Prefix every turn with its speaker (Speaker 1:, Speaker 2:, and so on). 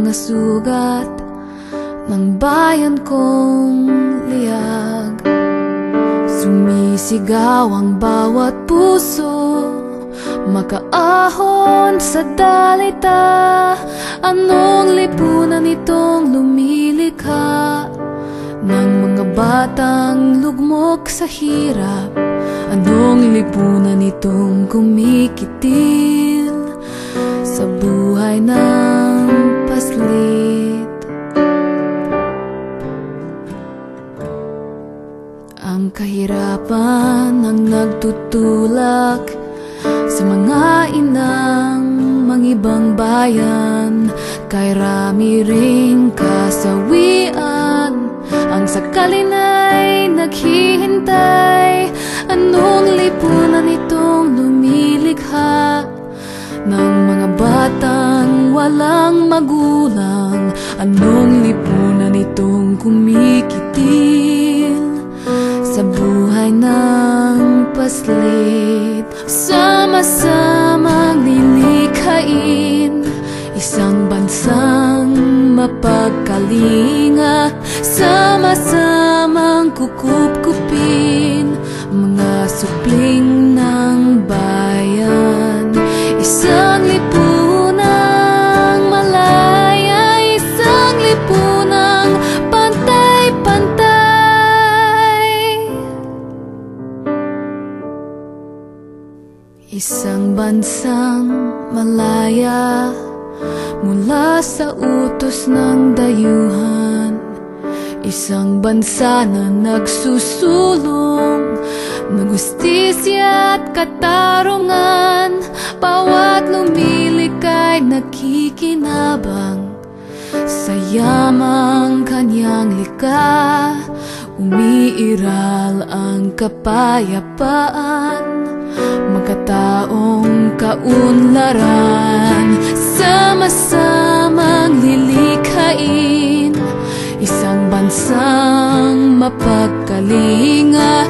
Speaker 1: mga sugat ng bayan kong liyag. Sumisigaw ang bawat puso, makaahon sa dalita. Anong lipunan itong lumilikha ng mga batang lugmok sa hirap? Anong lipunan itong kumikitil sa buhay ng paslit? Ang kahirapan ang nagtutulak sa mga inang mangibang bayan, kay rami ring kasawian ang sakalin ay naghihintay. Anong lipunan itong lumilikha ng mga batang walang magulang? Anong lipunan itong kumikitil sa buhay ng paslit? Sama-samang lilikhain isang bansang mapagkalinga, sama-samang kukup-kupin mga supling ng bayan. Isang lipunang malaya, isang lipunang pantay-pantay. Isang bansang malaya mula sa utos ng dayuhan. Isang bansa na nagsusulong ng hustisya at katarungan. Bawat lumilikay nakikinabang sa yamang kanyang likha. Umiiral ang kapayapaan, magkataong kaunlaran. Sama-samang lilikhain isang bansang mapagkalinga,